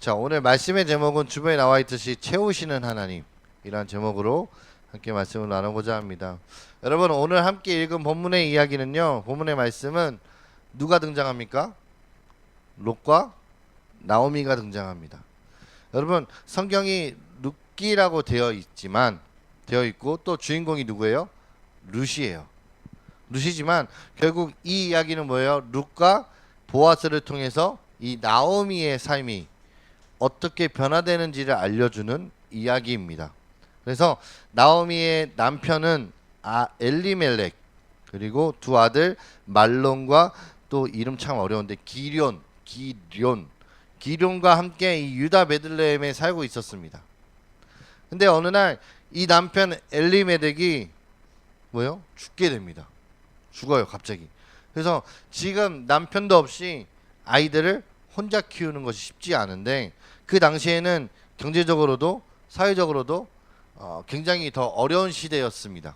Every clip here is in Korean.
자, 오늘 말씀의 제목은 주변에 나와 있듯이 채우시는 하나님이란 제목으로 함께 말씀을 나누고자 합니다. 여러분, 오늘 함께 읽은 본문의 이야기는요, 본문의 말씀은 누가 등장합니까? 롯과 나오미가 등장합니다. 여러분, 성경이 룻기라고 되어 있고 또 주인공이 누구예요? 룻이에요. 룻이지만 결국 이 이야기는 뭐예요? 룻과 보아스를 통해서 이 나오미의 삶이 어떻게 변화되는지를 알려주는 이야기입니다. 그래서 나오미의 남편은 엘리멜렉, 그리고 두 아들 말론과 또 이름 참 어려운데 기럨과 함께 이 유다 베들레헴에 살고 있었습니다. 근데 어느 날 이 남편 엘리멜렉이 뭐요? 죽게 됩니다. 죽어요, 갑자기. 그래서 지금 남편도 없이 아이들을 혼자 키우는 것이 쉽지 않은데, 그 당시에는 경제적으로도 사회적으로도 굉장히 더 어려운 시대였습니다.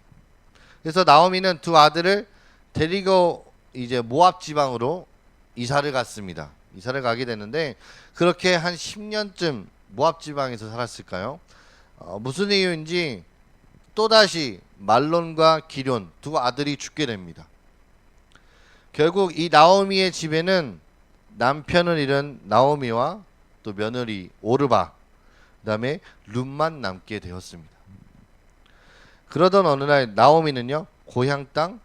그래서 나오미는 두 아들을 데리고 이제 모압 지방으로 이사를 갔습니다. 이사를 가게 되는데, 그렇게 한 10년쯤 모압 지방에서 살았을까요? 무슨 이유인지 또다시 말론과 기럨 두 아들이 죽게 됩니다. 결국 이 나오미의 집에는 남편을 잃은 나오미와 또 며느리 오르바, 그 다음에 룻만 남게 되었습니다. 그러던 어느 날 나오미는요, 고향 땅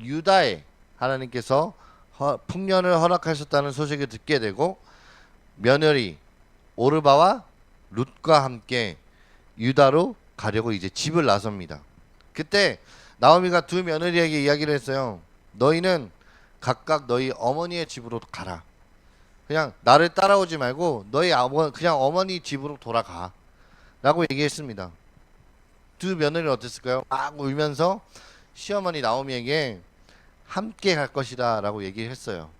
유다에 하나님께서 풍년을 허락하셨다는 소식을 듣게 되고, 며느리 오르바와 룻과 함께 유다로 가려고 이제 집을 나섭니다. 그때 나오미가 두 며느리에게 이야기를 했어요. 너희는 각각 너희 어머니의 집으로 가라. 그냥 나를 따라오지 말고 그냥 어머니 집으로 돌아가 라고 얘기했습니다. 두 며느리는 어땠을까요? 막 울면서 시어머니 나오미에게 함께 갈 것이다 라고 얘기를 했어요.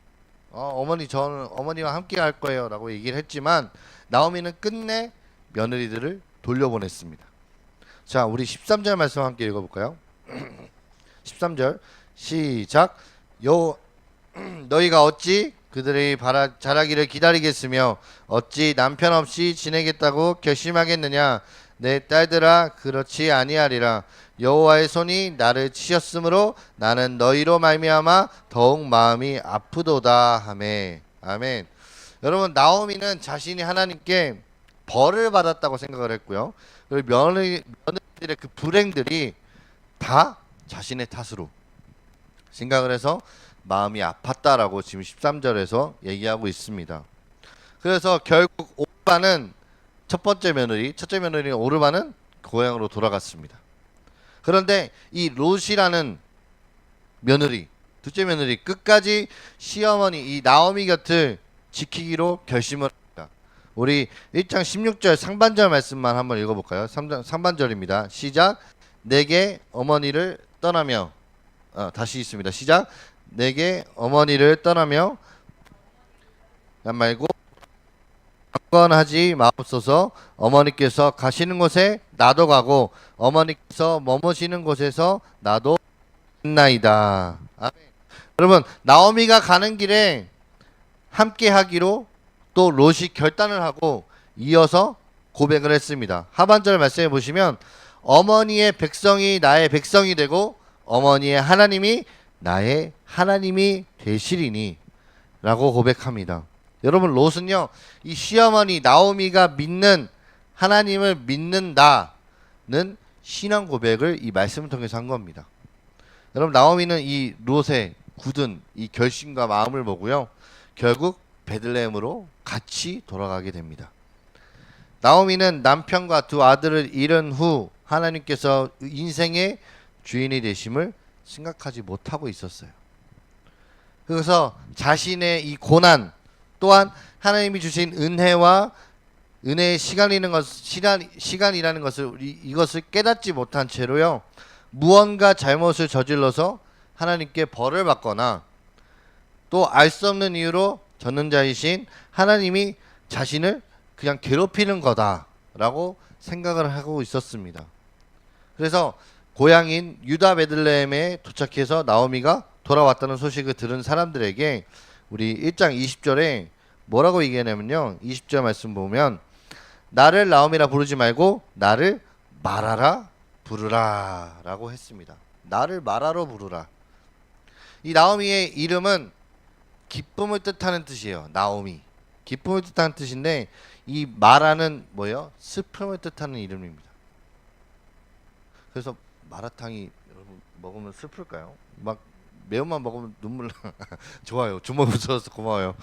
저는 어머니와 함께 갈 거예요 라고 얘기를 했지만, 나오미는 끝내 며느리들을 돌려보냈습니다. 자, 우리 13절 말씀 함께 읽어볼까요? 13절 시작. 너희가 어찌 그들의 자라기를 기다리겠으며 어찌 남편 없이 지내겠다고 결심하겠느냐? 내 딸들아, 그렇지 아니하리라. 여호와의 손이 나를 치셨으므로 나는 너희로 말미암아 더욱 마음이 아프도다 하매. 아멘. 여러분, 나오미는 자신이 하나님께 벌을 받았다고 생각을 했고요. 그리고 며느리들의 그 불행들이 다 자신의 탓으로 생각을 해서 마음이 아팠다라고 지금 13절에서 얘기하고 있습니다. 그래서 결국 오르바는 첫째 며느리 오르바는 고향으로 돌아갔습니다. 그런데 이 롯이라는 며느리, 둘째 며느리 끝까지 시어머니 이 나오미 곁을 지키기로 결심을 합니다. 우리 1장 16절 상반절 말씀만 한번 읽어볼까요? 상반절입니다. 시작. 내게 어머니를 떠나며, 다시 있습니다. 시작. 내게 어머니를 떠나며 말고 강건하지 마옵소서. 어머니께서 가시는 곳에 나도 가고 어머니께서 머무시는 곳에서 나도 있나이다. 아멘. 여러분, 나오미가 가는 길에 함께 하기로 또 롯이 결단을 하고 이어서 고백을 했습니다. 하반절 말씀해 보시면 어머니의 백성이 나의 백성이 되고 어머니의 하나님이 나의 하나님이 되시리니 라고 고백합니다. 여러분, 롯은요, 이 시어머니 나오미가 믿는 하나님을 믿는다는 신앙 고백을 이 말씀을 통해서 한 겁니다. 여러분, 나오미는 이 롯의 굳은 이 결심과 마음을 보고요, 결국 베들레헴으로 같이 돌아가게 됩니다. 나오미는 남편과 두 아들을 잃은 후 하나님께서 인생의 주인이 되심을 생각하지 못하고 있었어요. 그래서 자신의 이 고난 또한 하나님이 주신 은혜와 은혜의 시간이라는 것을 이것을 깨닫지 못한 채로요, 무언가 잘못을 저질러서 하나님께 벌을 받거나 또 알 수 없는 이유로 전능자이신 하나님이 자신을 그냥 괴롭히는 거다라고 생각을 하고 있었습니다. 그래서 고향인 유다 베들레헴에 도착해서 나오미가 돌아왔다는 소식을 들은 사람들에게 우리 1장 20절에 뭐라고 얘기하냐면요. 20절 말씀 보면 나를 나옴이라 부르지 말고 나를 마라라 부르라 라고 했습니다. 나를 마라로 부르라. 이 나오미의 이름은 기쁨을 뜻하는 뜻이에요. 나오미. 기쁨을 뜻하는 뜻인데 이 마라는 뭐예요? 슬픔을 뜻하는 이름입니다. 그래서 마라탕이 여러분 먹으면 슬플까요? 막 매운맛 먹으면 눈물 나. 좋아요. 주먹 붙여서 고마워요.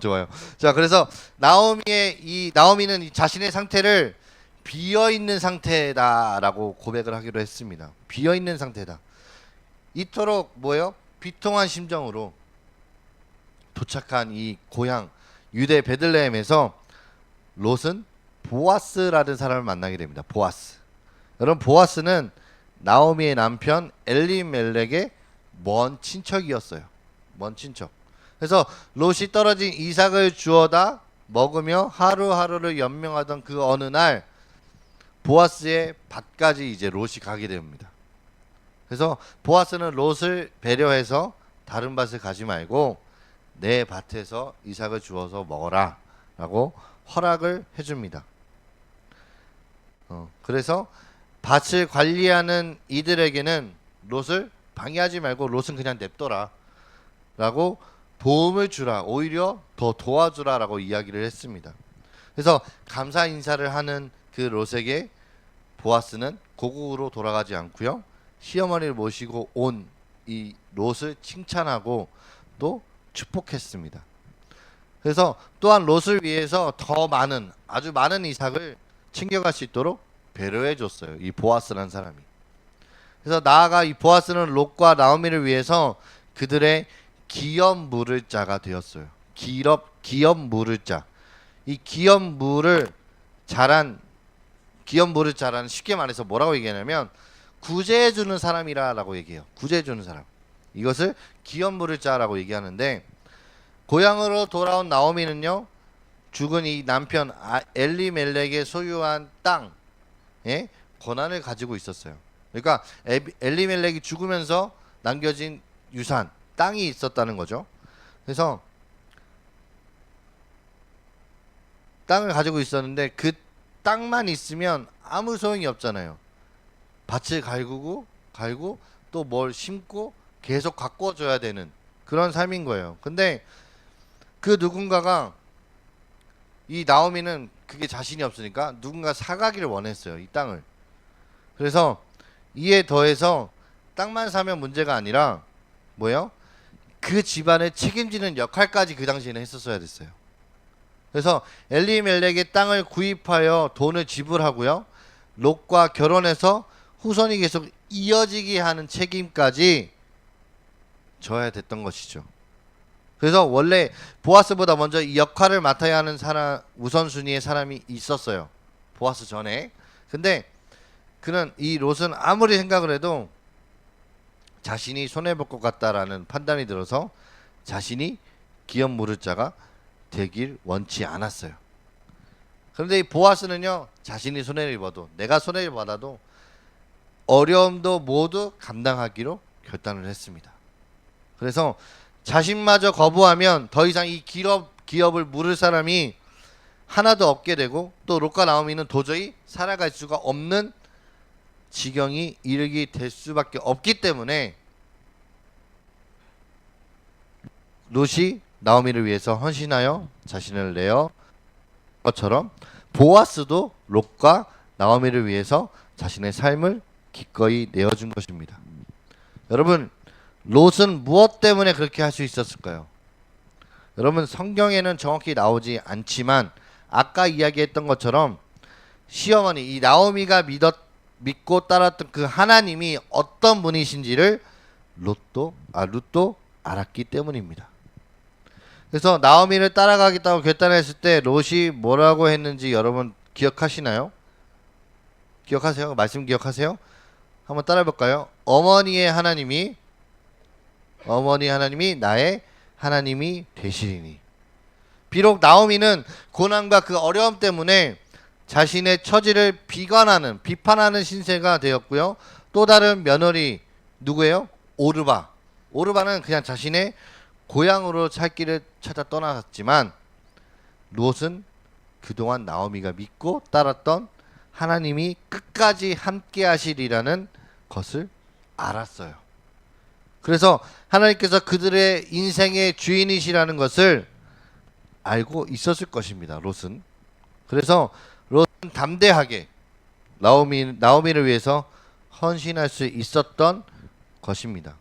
좋아요. 자, 그래서 나오미는 이 자신의 상태를 비어 있는 상태다라고 고백을 하기로 했습니다. 비어 있는 상태다. 이토록 뭐예요? 비통한 심정으로 도착한 이 고향 유대 베들레헴에서 롯은 보아스라는 사람을 만나게 됩니다. 보아스. 여러분 보아스는 나오미의 남편 엘리멜렉의 먼 친척이었어요. 먼 친척. 그래서 롯이 떨어진 이삭을 주워다 먹으며 하루하루를 연명하던 그 어느 날 보아스의 밭까지 이제 롯이 가게 됩니다. 그래서 보아스는 롯을 배려해서 다른 밭을 가지 말고 내 밭에서 이삭을 주워서 먹어라 라고 허락을 해줍니다. 그래서 밭을 관리하는 이들에게는 롯을 방해하지 말고 롯은 그냥 냅둬라 라고 도움을 주라, 오히려 더 도와주라 라고 이야기를 했습니다. 그래서 감사 인사를 하는 그 롯에게 보아스는 고국으로 돌아가지 않고요, 시어머니를 모시고 온 이 롯을 칭찬하고 또 축복했습니다. 그래서 또한 롯을 위해서 더 많은, 아주 많은 이삭을 챙겨갈 수 있도록 배려해 줬어요. 이 보아스라는 사람이. 그래서 나아가 이 보아스는 롯과 나오미를 위해서 그들의 기업 물을 자가 되었어요. 기업 물을 자. 이 기업 물을 자란 쉽게 말해서 뭐라고 얘기하냐면 구제해 주는 사람이라고 얘기해요. 구제해 주는 사람. 이것을 기업 물을 자라고 얘기하는데, 고향으로 돌아온 나오미는요, 죽은 이 남편 엘리멜렉의 소유한 땅에 권한을 가지고 있었어요. 그러니까 엘리멜렉이 죽으면서 남겨진 유산, 땅이 있었다는 거죠. 그래서 땅을 가지고 있었는데 그 땅만 있으면 아무 소용이 없잖아요. 밭을 갈고 또 뭘 심고 계속 가꿔줘야 되는 그런 삶인 거예요. 근데 그 누군가가, 이 나오미는 그게 자신이 없으니까 누군가 사가기를 원했어요. 이 땅을. 그래서 이에 더해서 땅만 사면 문제가 아니라 뭐예요? 그 집안을 책임지는 역할까지 그 당시에는 했었어야 됐어요. 그래서 엘리멜렉의 땅을 구입하여 돈을 지불하고요, 롯과 결혼해서 후손이 계속 이어지게 하는 책임까지 져야 됐던 것이죠. 그래서 원래 보아스보다 먼저 이 역할을 맡아야 하는 사람, 우선순위의 사람이 있었어요. 보아스 전에. 근데 그는, 이 롯은 아무리 생각을 해도 자신이 손해볼 것 같다라는 판단이 들어서 자신이 기업 물을 자가 되길 원치 않았어요. 그런데 이 보아스는요, 자신이 손해를 입어도, 내가 손해를 받아도 어려움도 모두 감당하기로 결단을 했습니다. 그래서 자신마저 거부하면 더 이상 이 기업을 물을 사람이 하나도 없게 되고, 또 롯과 나오미는 도저히 살아갈 수가 없는 지경이 이르게 될 수밖에 없기 때문에 롯이 나오미를 위해서 헌신하여 자신을 내어 것처럼 보아스도 롯과 나오미를 위해서 자신의 삶을 기꺼이 내어준 것입니다. 여러분, 롯은 무엇 때문에 그렇게 할 수 있었을까요? 여러분, 성경에는 정확히 나오지 않지만 아까 이야기했던 것처럼 시어머니, 이 나오미가 믿고 따랐던 그 하나님이 어떤 분이신지를 롯도 알았기 때문입니다. 그래서 나오미를 따라가겠다고 결단했을 때 롯이 뭐라고 했는지 여러분 기억하시나요? 기억하세요? 말씀 기억하세요? 한번 따라해 볼까요? 어머니 하나님이 나의 하나님이 되시리니. 비록 나오미는 고난과 그 어려움 때문에 자신의 처지를 비판하는 신세가 되었고요. 또 다른 며느리 누구예요? 오르바는 그냥 자신의 고향으로 살 길을 찾아 떠나갔지만 롯은 그동안 나오미가 믿고 따랐던 하나님이 끝까지 함께 하시리라는 것을 알았어요. 그래서 하나님께서 그들의 인생의 주인이시라는 것을 알고 있었을 것입니다. 롯은. 그래서 롯은 담대하게 나오미를 위해서 헌신할 수 있었던 것입니다.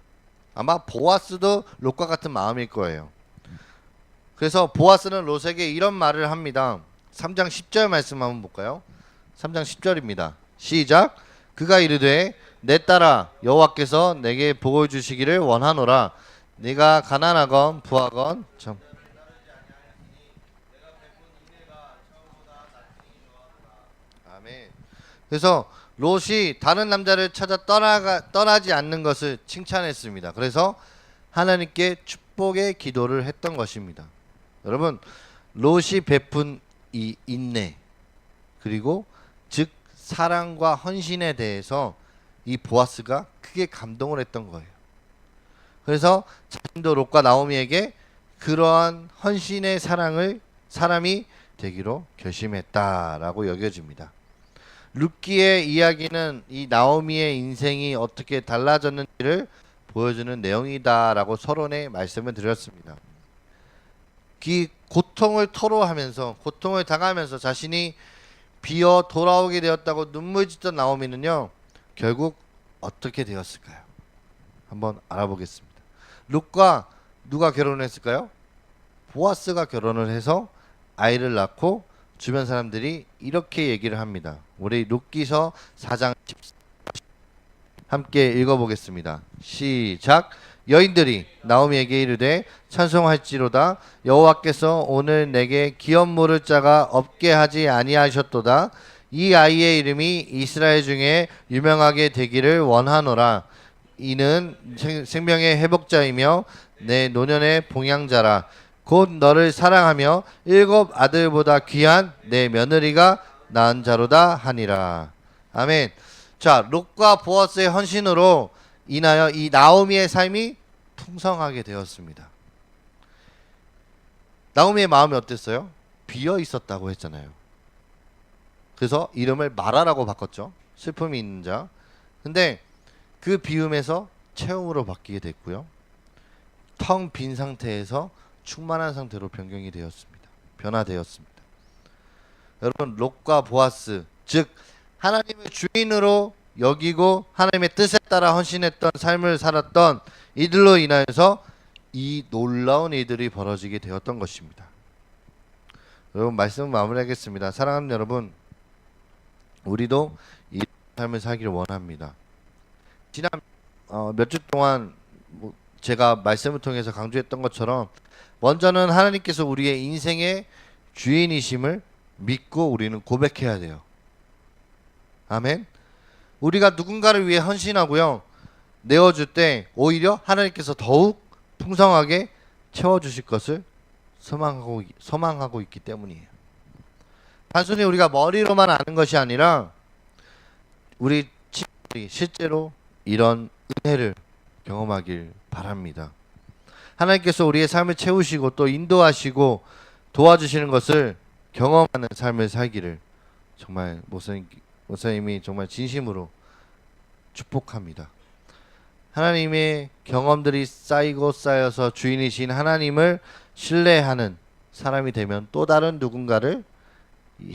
아마 보아스도 롯과 같은 마음일 거예요. 그래서 보아스는 롯에게 이런 말을 합니다. 3장 10절 말씀 한번 볼까요? 3장 10절입니다. 시작. 그가 이르되 내 딸아 여호와께서 내게 복을 주시기를 원하노라. 네가 가난하건 부하건 아멘. 그래서 롯이 다른 남자를 찾아 떠나지 않는 것을 칭찬했습니다. 그래서 하나님께 축복의 기도를 했던 것입니다. 여러분, 롯이 베푼 이 인내 그리고 즉 사랑과 헌신에 대해서 이 보아스가 크게 감동을 했던 거예요. 그래서 자신도 롯과 나오미에게 그러한 헌신의 사람이 되기로 결심했다라고 여겨집니다. 룻기의 이야기는 이 나오미의 인생이 어떻게 달라졌는지를 보여주는 내용이다라고 서론에 말씀을 드렸습니다. 그 고통을 토로하면서 고통을 당하면서 자신이 비어 돌아오게 되었다고 눈물 짓던 나오미는요 결국 어떻게 되었을까요? 한번 알아보겠습니다. 룻과 누가 결혼했을까요? 보아스가 결혼을 해서 아이를 낳고 주변 사람들이 이렇게 얘기를 합니다. 우리 룻기서 4장 14 함께 읽어보겠습니다. 시작. 여인들이 나오미에게 이르되 찬송할지로다 여호와께서 오늘 내게 기업 물을 자가 없게 하지 아니하셨도다. 이 아이의 이름이 이스라엘 중에 유명하게 되기를 원하노라. 이는 생명의 회복자이며 내 노년의 봉양자라. 곧 너를 사랑하며 7 아들보다 귀한 내 며느리가 낳은 자로다 하니라. 아멘. 자, 롯과 보아스의 헌신으로 인하여 이 나오미의 삶이 풍성하게 되었습니다. 나오미의 마음이 어땠어요? 비어 있었다고 했잖아요. 그래서 이름을 마라라고 바꿨죠. 슬픔이 있는 자. 근데 그 비움에서 채움으로 바뀌게 됐고요. 텅 빈 상태에서 충만한 상태로 변경이 되었습니다. 변화되었습니다. 여러분, 롯과 보아스, 즉 하나님의 주인으로 여기고 하나님의 뜻에 따라 헌신했던 삶을 살았던 이들로 인하여서 이 놀라운 일들이 벌어지게 되었던 것입니다. 여러분, 말씀 마무리하겠습니다. 사랑하는 여러분, 우리도 이 삶을 살기를 원합니다. 지난 몇 주 동안 제가 말씀을 통해서 강조했던 것처럼 먼저는 하나님께서 우리의 인생의 주인이심을 믿고 우리는 고백해야 돼요. 아멘. 우리가 누군가를 위해 헌신하고요 내어줄 때 오히려 하나님께서 더욱 풍성하게 채워주실 것을 소망하고 있기 때문이에요. 단순히 우리가 머리로만 아는 것이 아니라 우리 친구들이 실제로 이런 은혜를 경험하길 바랍니다. 하나님께서 우리의 삶을 채우시고 또 인도하시고 도와주시는 것을 경험하는 삶을 살기를 정말 목사님이 정말 진심으로 축복합니다. 하나님의 경험들이 쌓이고 쌓여서 주인이신 하나님을 신뢰하는 사람이 되면 또 다른 누군가를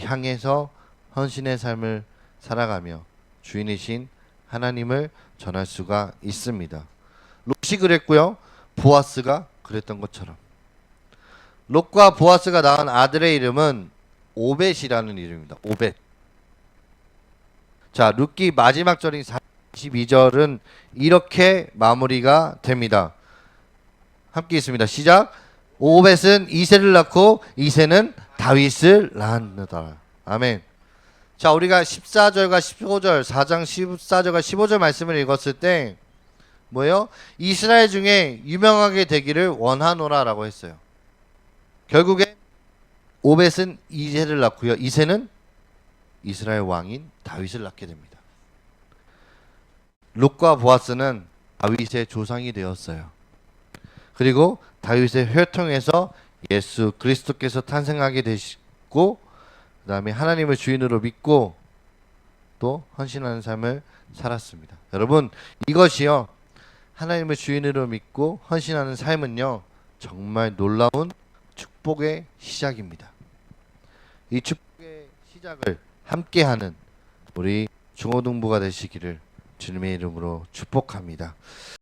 향해서 헌신의 삶을 살아가며 주인이신 하나님을 전할 수가 있습니다. 롯이 그랬고요. 보아스가 그랬던 것처럼. 롯과 보아스가 낳은 아들의 이름은 오벳이라는 이름입니다. 오벳. 자, 룻기 마지막 절인 42절은 이렇게 마무리가 됩니다. 함께 있습니다. 시작. 오벳은 이새를 낳고 이새는 다윗을 낳았느니라. 아멘. 자, 우리가 14절과 15절, 4장 14절과 15절 말씀을 읽었을 때 뭐예요? 이스라엘 중에 유명하게 되기를 원하노라라고 했어요. 결국에 오벳은 이새를 낳고요. 이새는 이스라엘 왕인 다윗을 낳게 됩니다. 롯과 보아스는 다윗의 조상이 되었어요. 그리고 다윗의 혈통에서 예수 그리스도께서 탄생하게 되시고 그 다음에 하나님을 주인으로 믿고 또 헌신하는 삶을 살았습니다. 여러분 이것이요 하나님을 주인으로 믿고 헌신하는 삶은요 정말 놀라운 축복의 시작입니다. 이 축복의 시작을 함께하는 우리 중고등부가 되시기를 주님의 이름으로 축복합니다.